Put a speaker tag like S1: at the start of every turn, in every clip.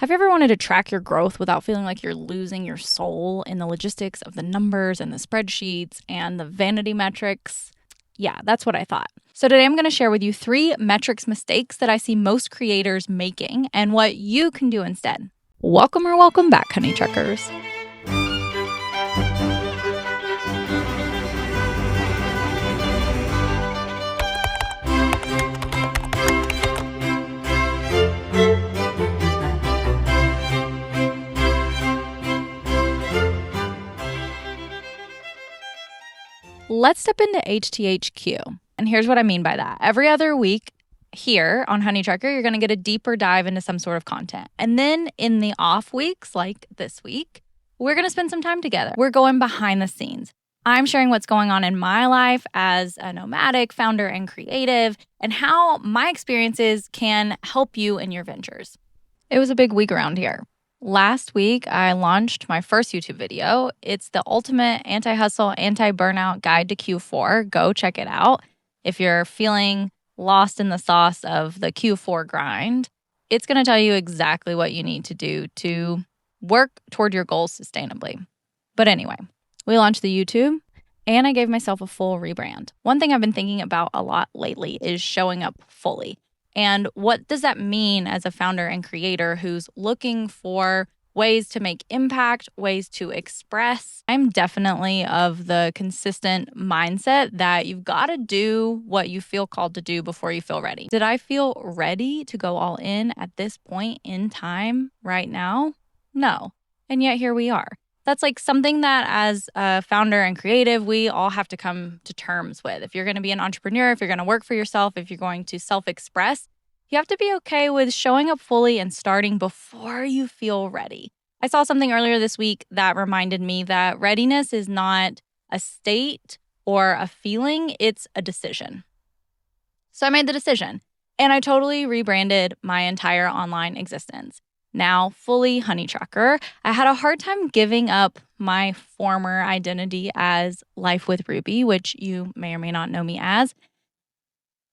S1: Have you ever wanted to track your growth without feeling like you're losing your soul in the logistics of the numbers and the spreadsheets and the vanity metrics? Yeah, that's what I thought. So today I'm going to share with you 3 metrics mistakes that I see most creators making and what you can do instead. Welcome back, Honeytruckers. Let's step into HTHQ. And here's what I mean by that. Every other week here on Honeytrucker, you're going to get a deeper dive into some sort of content. And then in the off weeks, like this week, we're going to spend some time together. We're going behind the scenes. I'm sharing what's going on in my life as a nomadic founder and creative and how my experiences can help you in your ventures. It was a big week around here. Last week, I launched my first YouTube video. It's the ultimate anti-hustle, anti-burnout guide to Q4. Go check it out. If you're feeling lost in the sauce of the Q4 grind, it's going to tell you exactly what you need to do to work toward your goals sustainably. But anyway, we launched the YouTube and I gave myself a full rebrand. One thing I've been thinking about a lot lately is showing up fully. And what does that mean as a founder and creator who's looking for ways to make impact, ways to express? I'm definitely of the consistent mindset that you've got to do what you feel called to do before you feel ready. Did I feel ready to go all in at this point in time right now? No. And yet here we are. That's like something that as a founder and creative, we all have to come to terms with. If you're going to be an entrepreneur, if you're going to work for yourself, if you're going to self-express, you have to be okay with showing up fully and starting before you feel ready. I saw something earlier this week that reminded me that readiness is not a state or a feeling, it's a decision. So I made the decision and I totally rebranded my entire online existence. Now fully Honeytrucker. I had a hard time giving up my former identity as Life with Ruby, which you may or may not know me as.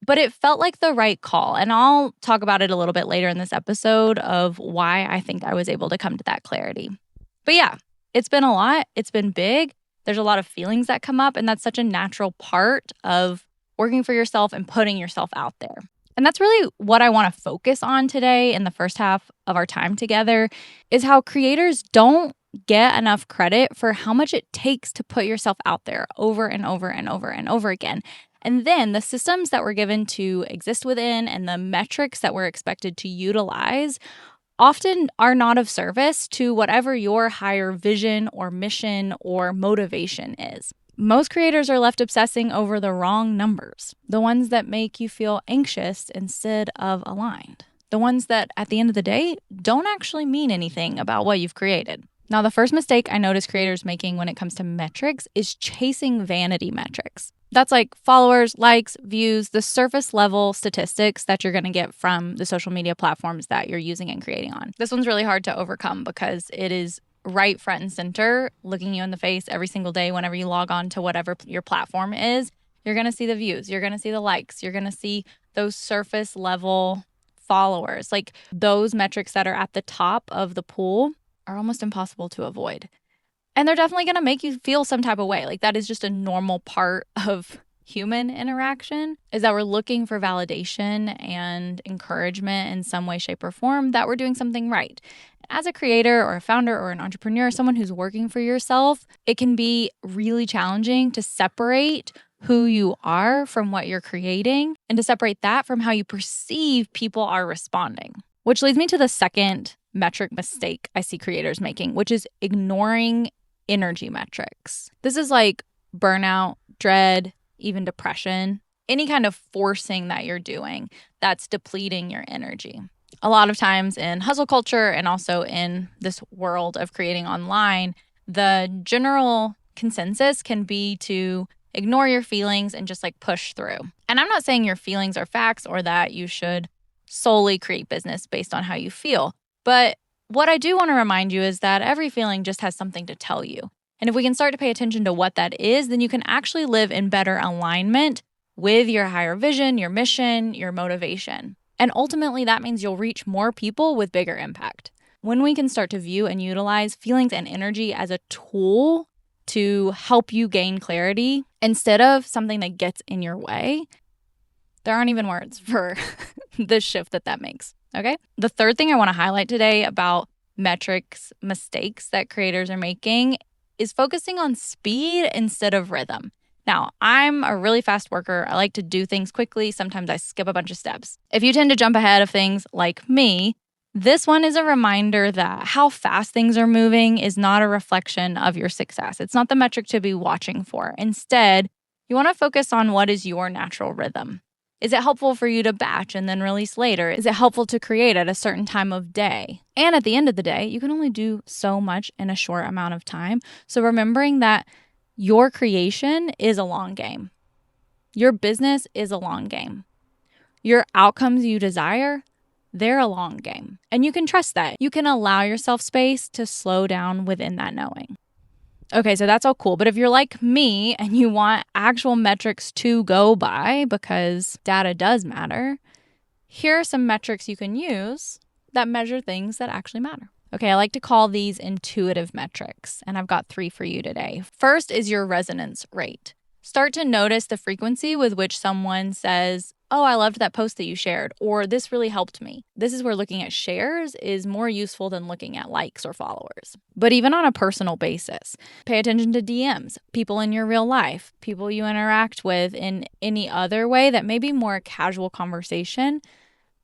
S1: But it felt like the right call. And I'll talk about it a little bit later in this episode of why I think I was able to come to that clarity. But yeah, it's been a lot. It's been big. There's a lot of feelings that come up. And that's such a natural part of working for yourself and putting yourself out there. And that's really what I want to focus on today in the first half of our time together is how creators don't get enough credit for how much it takes to put yourself out there over and over and over and over again. And then the systems that we're given to exist within and the metrics that we're expected to utilize often are not of service to whatever your higher vision or mission or motivation is. Most creators are left obsessing over the wrong numbers, the ones that make you feel anxious instead of aligned, the ones that at the end of the day don't actually mean anything about what you've created. Now, the first mistake I notice creators making when it comes to metrics is chasing vanity metrics. That's like followers, likes, views, the surface level statistics that you're going to get from the social media platforms that you're using and creating on. This one's really hard to overcome because it is right front and center, looking you in the face every single day whenever you log on to whatever your platform is. You're going to see the views, you're going to see the likes, you're going to see those surface level followers. Like those metrics that are at the top of the pool are almost impossible to avoid. And they're definitely going to make you feel some type of way. Like that is just a normal part of human interaction, is that we're looking for validation and encouragement in some way, shape, or form that we're doing something right. As a creator or a founder or an entrepreneur, someone who's working for yourself, it can be really challenging to separate who you are from what you're creating and to separate that from how you perceive people are responding. Which leads me to the second metric mistake I see creators making, which is ignoring energy metrics. This is like burnout, dread, even depression, any kind of forcing that you're doing that's depleting your energy. A lot of times in hustle culture and also in this world of creating online, the general consensus can be to ignore your feelings and just like push through. And I'm not saying your feelings are facts or that you should solely create business based on how you feel. But what I do want to remind you is that every feeling just has something to tell you. And if we can start to pay attention to what that is, then you can actually live in better alignment with your higher vision, your mission, your motivation. And ultimately, that means you'll reach more people with bigger impact. when we can start to view and utilize feelings and energy as a tool to help you gain clarity instead of something that gets in your way, there aren't even words for the shift that makes, okay? The third thing I want to highlight today about metrics mistakes that creators are making is focusing on speed instead of rhythm. Now, I'm a really fast worker. I like to do things quickly. Sometimes I skip a bunch of steps. If you tend to jump ahead of things like me, this one is a reminder that how fast things are moving is not a reflection of your success. It's not the metric to be watching for. Instead, you want to focus on what is your natural rhythm. Is it helpful for you to batch and then release later? Is it helpful to create at a certain time of day? And at the end of the day, you can only do so much in a short amount of time. So remembering that your creation is a long game. Your business is a long game. Your outcomes you desire, they're a long game. And you can trust that. You can allow yourself space to slow down within that knowing. Okay, so that's all cool. But if you're like me and you want actual metrics to go by because data does matter, here are some metrics you can use that measure things that actually matter. Okay, I like to call these intuitive metrics, and I've got 3 for you today. First is your resonance rate. Start to notice the frequency with which someone says, "Oh, I loved that post that you shared," or "This really helped me." This is where looking at shares is more useful than looking at likes or followers. But even on a personal basis, pay attention to DMs, people in your real life, people you interact with in any other way that may be more casual conversation.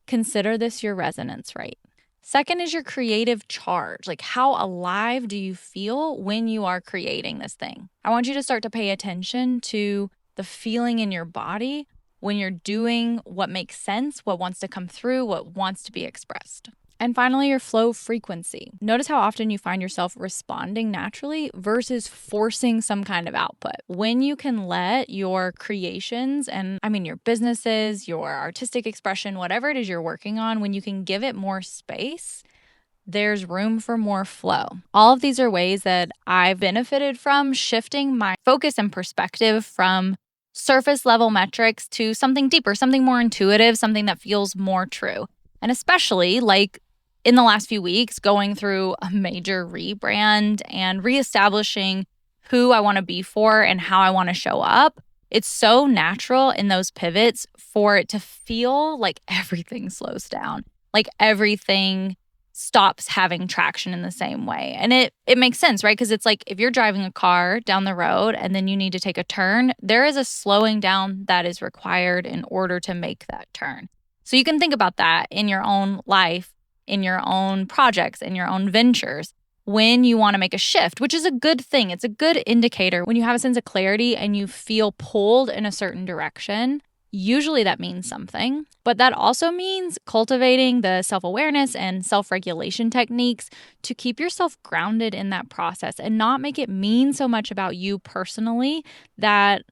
S1: Consider this your resonance rate. Second is your creative charge. Like, how alive do you feel when you are creating this thing? I want you to start to pay attention to the feeling in your body when you're doing what makes sense, what wants to come through, what wants to be expressed. And finally, your flow frequency. Notice how often you find yourself responding naturally versus forcing some kind of output. When you can let your creations, and I mean your businesses, your artistic expression, whatever it is you're working on, when you can give it more space, there's room for more flow. All of these are ways that I've benefited from shifting my focus and perspective from surface level metrics to something deeper, something more intuitive, something that feels more true. And especially like in the last few weeks, going through a major rebrand and reestablishing who I want to be for and how I want to show up, it's so natural in those pivots for it to feel like everything slows down, like everything stops having traction in the same way. And it makes sense, right? Because it's like if you're driving a car down the road and then you need to take a turn, there is a slowing down that is required in order to make that turn. So you can think about that in your own life, in your own projects, in your own ventures, when you want to make a shift, which is a good thing. It's a good indicator when you have a sense of clarity and you feel pulled in a certain direction. Usually that means something, but that also means cultivating the self-awareness and self-regulation techniques to keep yourself grounded in that process and not make it mean so much about you personally that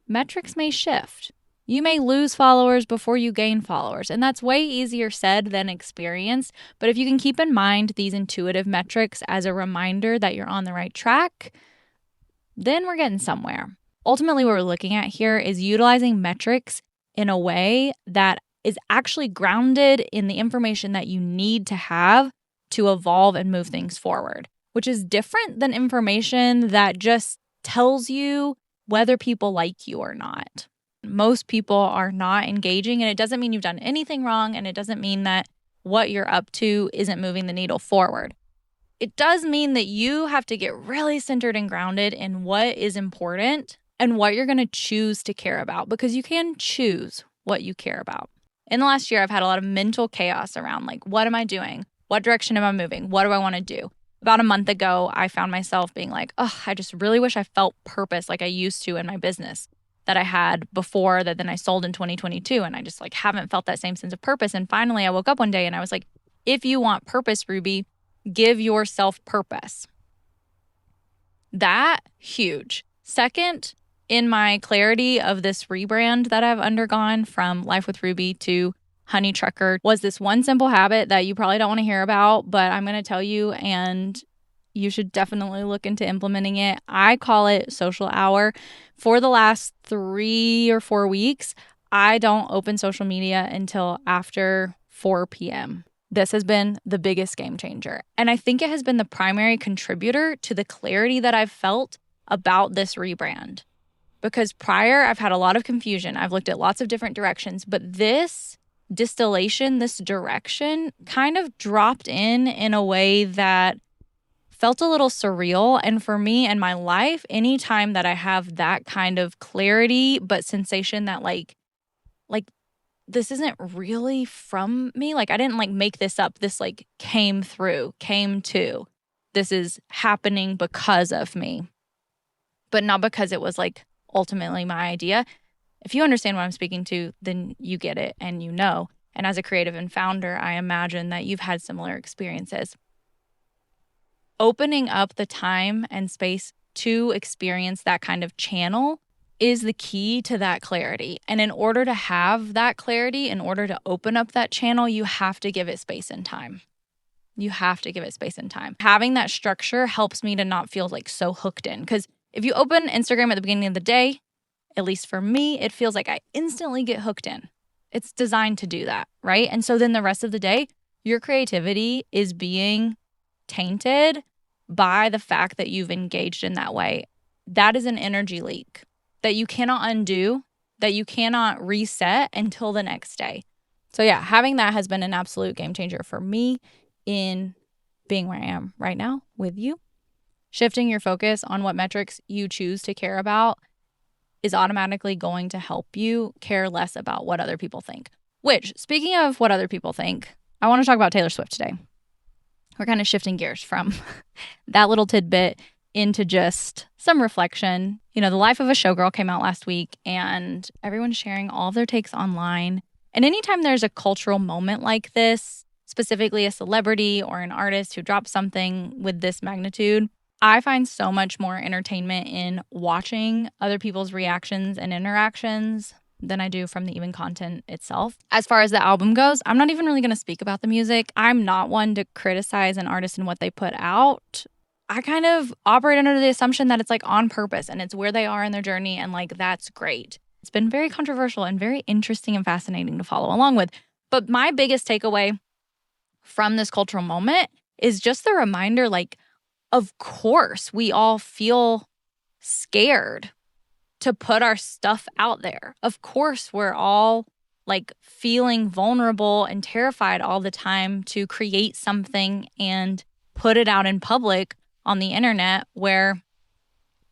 S1: metrics may shift. You may lose followers before you gain followers, and that's way easier said than experienced. But if you can keep in mind these intuitive metrics as a reminder that you're on the right track, then we're getting somewhere. Ultimately, what we're looking at here is utilizing metrics in a way that is actually grounded in the information that you need to have to evolve and move things forward, which is different than information that just tells you whether people like you or not. Most people are not engaging, and it doesn't mean you've done anything wrong, and it doesn't mean that what you're up to isn't moving the needle forward. It does mean that you have to get really centered and grounded in what is important and what you're going to choose to care about, because you can choose what you care about. In the last year, I've had a lot of mental chaos around like, what am I doing? What direction am I moving? What do I want to do? About a month ago, I found myself being like, I just really wish I felt purpose like I used to in my business that I had before that then I sold in 2022. And I just like haven't felt that same sense of purpose. And finally, I woke up one day and I was like, if you want purpose, Ruby, give yourself purpose. That huge. Second, in my clarity of this rebrand that I've undergone from Life with Ruby to Honeytrucker was this one simple habit that you probably don't want to hear about, but I'm going to tell you, and you should definitely look into implementing it. I call it social hour. For the last 3 or 4 weeks, I don't open social media until after 4 p.m. This has been the biggest game changer. And I think it has been the primary contributor to the clarity that I've felt about this rebrand. Because prior, I've had a lot of confusion. I've looked at lots of different directions, but this distillation, this direction kind of dropped in a way that felt a little surreal. And for me and my life, anytime that I have that kind of clarity, but sensation that like this isn't really from me. Like I didn't like make this up. This like came to. This is happening because of me, but not because it was like ultimately my idea. If you understand what I'm speaking to, then you get it and you know. And as a creative and founder, I imagine that you've had similar experiences. Opening up the time and space to experience that kind of channel is the key to that clarity. And in order to have that clarity, in order to open up that channel, you have to give it space and time. You have to give it space and time. Having that structure helps me to not feel like so hooked in. Because if you open Instagram at the beginning of the day, at least for me, it feels like I instantly get hooked in. It's designed to do that, right? And so then the rest of the day, your creativity is being tainted by the fact that you've engaged in that way. That is an energy leak that you cannot undo, that you cannot reset until the next day. So yeah, having that has been an absolute game changer for me in being where I am right now with you. Shifting your focus on what metrics you choose to care about is automatically going to help you care less about what other people think. Which, speaking of what other people think, I want to talk about Taylor Swift today. We're kind of shifting gears from that little tidbit into just some reflection. You know, The Life of a Showgirl came out last week and everyone's sharing all of their takes online. And anytime there's a cultural moment like this, specifically a celebrity or an artist who drops something with this magnitude, I find so much more entertainment in watching other people's reactions and interactions than I do from the even content itself. As far as the album goes, I'm not even really going to speak about the music. I'm not one to criticize an artist and what they put out. I kind of operate under the assumption that it's like on purpose and it's where they are in their journey and like that's great. It's been very controversial and very interesting and fascinating to follow along with. But my biggest takeaway from this cultural moment is just the reminder, like, of course we all feel scared to put our stuff out there. Of course we're all like feeling vulnerable and terrified all the time to create something and put it out in public on the internet where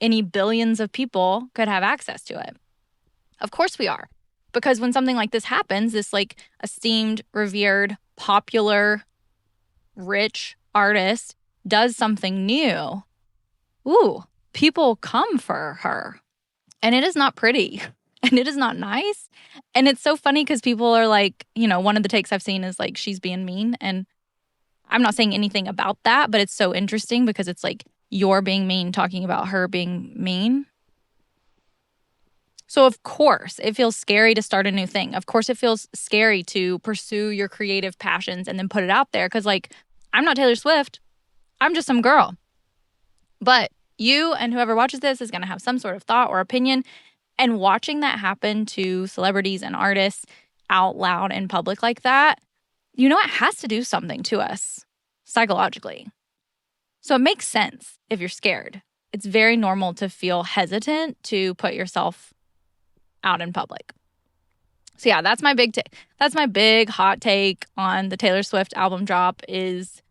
S1: any billions of people could have access to it. Of course we are. Because when something like this happens, this like esteemed, revered, popular, rich artist does something new, people come for her. And it is not pretty. And it is not nice. And it's so funny because people are like, you know, one of the takes I've seen is like, she's being mean. And I'm not saying anything about that, but it's so interesting because it's like you're being mean talking about her being mean. So of course it feels scary to start a new thing. Of course it feels scary to pursue your creative passions and then put it out there because like, I'm not Taylor Swift. I'm just some girl. But you and whoever watches this is going to have some sort of thought or opinion. And watching that happen to celebrities and artists out loud in public like that, you know, it has to do something to us psychologically. So it makes sense if you're scared. It's very normal to feel hesitant to put yourself out in public. So yeah, that's my big hot take on the Taylor Swift album drop is,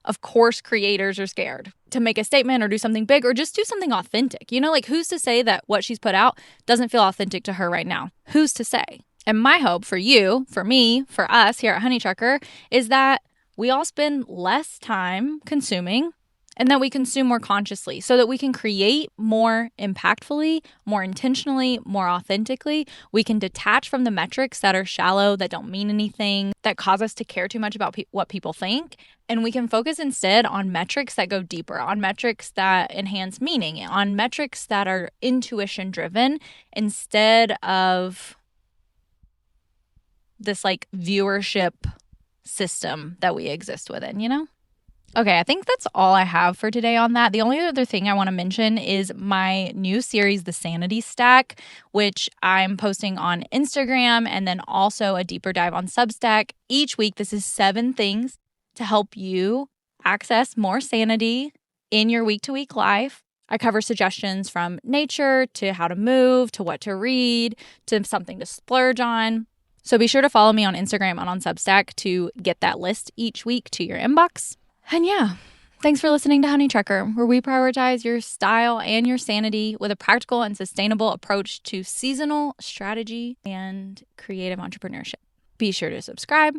S1: of course, creators are scared to make a statement or do something big or just do something authentic. You know, like who's to say that what she's put out doesn't feel authentic to her right now? Who's to say? And my hope for you, for me, for us here at Honeytrucker is that we all spend less time consuming and that we consume more consciously so that we can create more impactfully, more intentionally, more authentically. We can detach from the metrics that are shallow, that don't mean anything, that cause us to care too much about what people think. And we can focus instead on metrics that go deeper, on metrics that enhance meaning, on metrics that are intuition driven instead of this like viewership system that we exist within, you know? Okay, I think that's all I have for today on that. The only other thing I want to mention is my new series, The Sanity Stack, which I'm posting on Instagram and then also a deeper dive on Substack. Each week, this is 7 things to help you access more sanity in your week-to-week life. I cover suggestions from nature to how to move, to what to read, to something to splurge on. So be sure to follow me on Instagram and on Substack to get that list each week to your inbox. And yeah, thanks for listening to Honeytrucker, where we prioritize your style and your sanity with a practical and sustainable approach to seasonal strategy and creative entrepreneurship. Be sure to subscribe.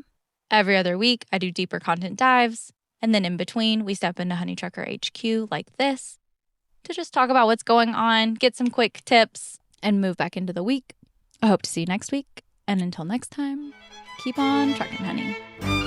S1: Every other week, I do deeper content dives. And then in between, we step into Honeytrucker HQ like this to just talk about what's going on, get some quick tips, and move back into the week. I hope to see you next week. And until next time, keep on trucking, honey.